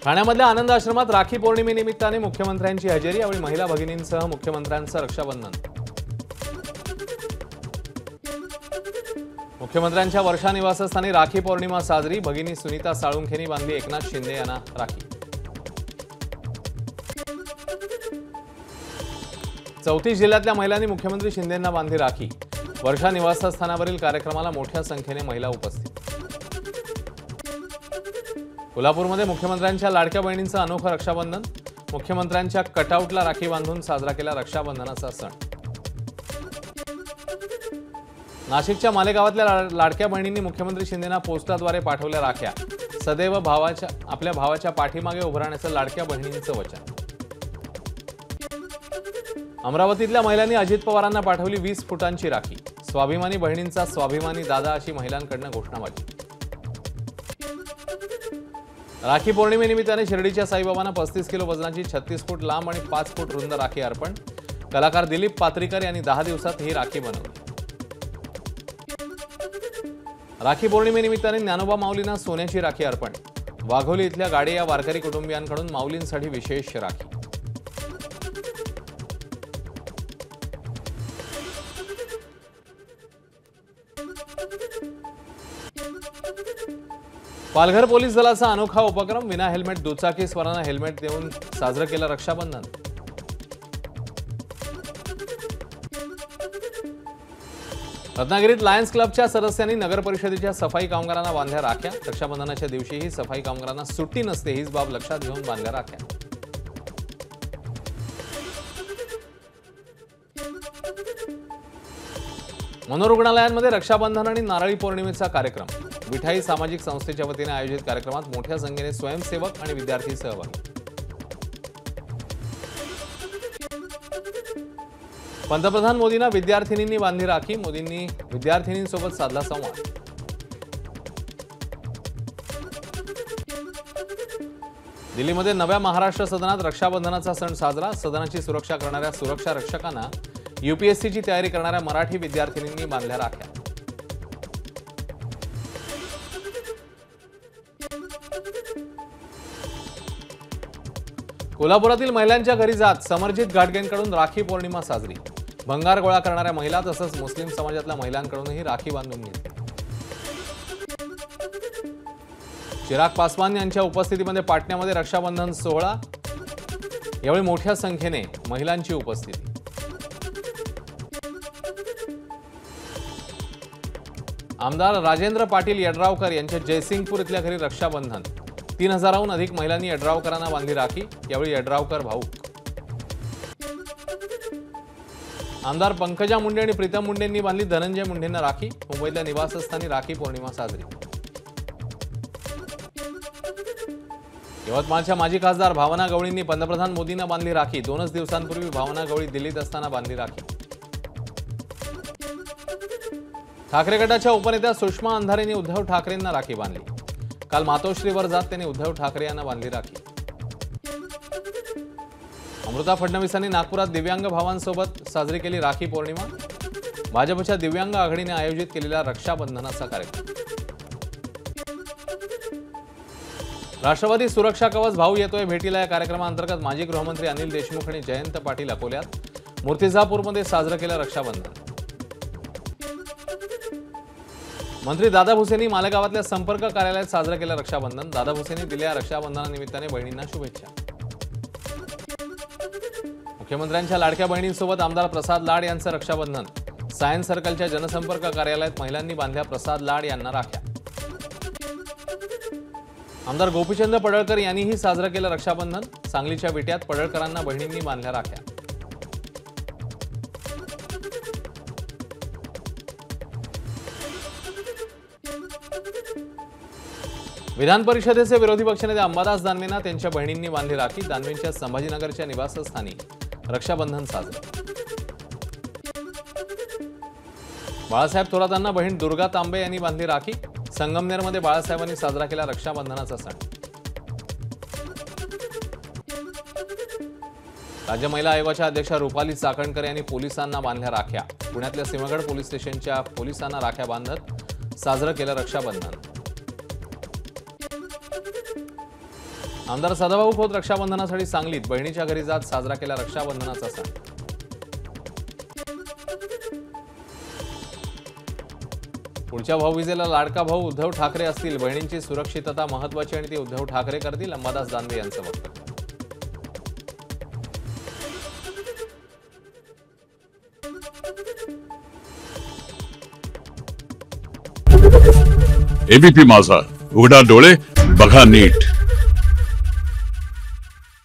ठाण्यामधल्या आनंद आश्रमात राखी पौर्णिमेनिमित्ताने मुख्यमंत्र्यांची हजेरी। यावेळी महिला भगिनींसह मुख्यमंत्र्यांचं रक्षाबंधन। मुख्यमंत्र्यांच्या वर्षा निवासस्थानी राखी पौर्णिमा साजरी। भगिनी सुनीता साळुंखेंनी बांधली एकनाथ शिंदे यांना राखी। 34 जिल्ह्यातल्या महिलांनी मुख्यमंत्री शिंदेंना बांधली राखी। वर्षा निवासस्थानावरील कार्यक्रमाला मोठ्या संख्येने महिला उपस्थित। कोल्हापूरमध्ये मुख्यमंत्र्यांच्या लाडक्या बहिणींचं अनोखं रक्षाबंधन। मुख्यमंत्र्यांच्या कटआउटला राखी बांधून साजरा केला रक्षाबंधनाचा सण। नाशिकच्या मालेगावातल्या लाडक्या बहिणींनी मुख्यमंत्री शिंदेंना पोस्टाद्वारे पाठवल्या राख्या। सदैव आपल्या भावाच्या पाठीमागे उभं राहण्याचं लाडक्या बहिणींचं वचन। अमरावतीतल्या महिलांनी अजित पवारांना पाठवली 20 फुटांची राखी। स्वाभिमानी बहिणींचा स्वाभिमानी दादा अशी महिलांकडनं घोषणाबाजी। राखी पौर्णिमेनिमित्ताने शिर्डीच्या साईबाबांना 35 किलो वजनाची 36 फूट लांब आणि 5 फूट रुंद राखी अर्पण। कलाकार दिलीप पात्रीकर यांनी 10 दिवसात ही राखी बनवली। राखी पौर्णिमेनिमित्ताने ज्ञानोबा माऊलींना सोन्याची राखी अर्पण। वाघोली इथल्या गाडे या वारकरी कुटुंबियांकडून माऊलींसाठी विशेष राखी। पालघर पोलीस दलाचा अनोखा उपक्रम। विना हेल्मेट दुचाकी स्वारांना हेल्मेट देऊन साजरं केलं रक्षाबंधन। रत्नागिरीत लायन्स क्लबच्या सदस्यांनी नगर परिषदेच्या सफाई कामगारांना बांधल्या राख्या। रक्षाबंधनाच्या दिवशीही सफाई कामगारांना सुट्टी नसते, हीच बाब लक्षात घेऊन बांधल्या राख्या। मनोरुग्णालयांमध्ये रक्षाबंधन आणि नारळी पौर्णिमेचा कार्यक्रम। विठाई सामाजिक संस्थेच्या वतीने आयोजित कार्यक्रमात मोठ्या संख्येने स्वयंसेवक आणि विद्यार्थी सहभागी। पंतप्रधान मोदींना विद्यार्थिनींनी बांधली राखी। मोदींनी विद्यार्थिनींसोबत साधला संवाद। दिल्लीमध्ये नव्या महाराष्ट्र सदनात रक्षाबंधनाचा सण साजरा। सदनाची सुरक्षा करणाऱ्या सुरक्षा रक्षकांना यूपीएससीची तयारी करणाऱ्या मराठी विद्यार्थिनींनी बांधल्या राख्या। कोल्हापुरातील महिलांच्या घरी जात समरजित घाटगेंकडून राखी पौर्णिमा साजरी। भंगार गोळा करणाऱ्या महिला तसंच मुस्लिम समाजातल्या महिलांकडूनही राखी बांधून घेतली। चिराग पासवान यांच्या उपस्थितीमध्ये पाटण्यामध्ये रक्षाबंधन सोहळा। यावेळी मोठ्या संख्येने महिलांची उपस्थिती। आमदार राजेंद्र पाटील यड्रावकर यांच्या जयसिंगपूर इथल्या घरी रक्षाबंधन। 3000हून अधिक महिलांनी यड्रावकरांना बांधली राखी। यावेळी यड्रावकर भाऊक। आमदार पंकजा मुंडे आणि प्रीतम मुंडेंनी बांधली धनंजय मुंडेंना राखी। मुंबईतल्या निवासस्थानी राखी पौर्णिमा साजरी। यवतमाळच्या माजी खासदार भावना गवळींनी पंतप्रधान मोदींना बांधली राखी। 2 दिवसांपूर्वी भावना गवळी दिल्लीत असताना बांधली राखी। ठाकरे गटाच्या उपनेत्या सुषमा अंधारेंनी उद्धव ठाकरेंना राखी बांधली। काल मातोश्रीवर जात त्यांनी उद्धव ठाकरे यांना बांधली राखी। अमृता फडणवीसांनी नागपुरात दिव्यांग भावांसोबत साजरी केली राखी पौर्णिमा। भाजपच्या दिव्यांग आघाडीने आयोजित केलेला रक्षाबंधनाचा कार्यक्रम। राष्ट्रवादी सुरक्षा कवच भाऊ येतोय भेटीला या कार्यक्रमाअंतर्गत माजी गृहमंत्री अनिल देशमुख आणि जयंत पाटील अकोल्यात। मूर्तिजापूरमध्ये साजरं केलं रक्षाबंधन। मंत्री दादा भुसेंनी मालेगावातल्या संपर्क कार्यालयात साजरं केलं रक्षाबंधन। दादा भुसेंनी दिलेल्या रक्षाबंधनानिमित्ताने बहिणींना शुभेच्छा। मुख्यमंत्र्यांच्या लाडक्या बहिणींसोबत आमदार प्रसाद लाड यांचं रक्षाबंधन। सायन्स सर्कलच्या जनसंपर्क कार्यालयात महिलांनी बांधल्या प्रसाद लाड यांना राख्या। आमदार गोपीचंद पडळकर यांनीही साजरं केलं रक्षाबंधन। सांगलीच्या विट्यात पडळकरांना बहिणींनी बांधल्या राख्या। विधान परिषदेचे विरोधी पक्षनेते अंबादास दानवेंना त्यांच्या बहिणींनी बांधली राखी। दानवेंच्या संभाजीनगरच्या निवासस्थानी रक्षाबंधन साजरं। बाळासाहेब थोरातांना बहीण दुर्गा तांबे यांनी बांधली राखी। संगमनेरमध्ये बाळासाहेबांनी साजरा केला रक्षाबंधनाचा सण। राज्य महिला आयोगाच्या अध्यक्षा रुपाली चाकणकर यांनी पोलिसांना बांधल्या राख्या। पुण्यातल्या सिंहगड पोलीस स्टेशनच्या पोलिसांना राख्या बांधत साजरं केलं रक्षाबंधन। आमदार सदाभाऊ खोत रक्षाबंधनासाठी सांगलीत बहिणीच्या घरी जात साजरा केला रक्षाबंधनाचा सण। पुढच्या भाऊबीजेला लाडका भाऊ उद्धव ठाकरे असतील, बहिणींची सुरक्षितता महत्त्वाची आणि ती उद्धव ठाकरे करतील, अंबादास दानवे यांचं वक्तव्य। एबीपी माझा, उघडा डोळे बघा नीट।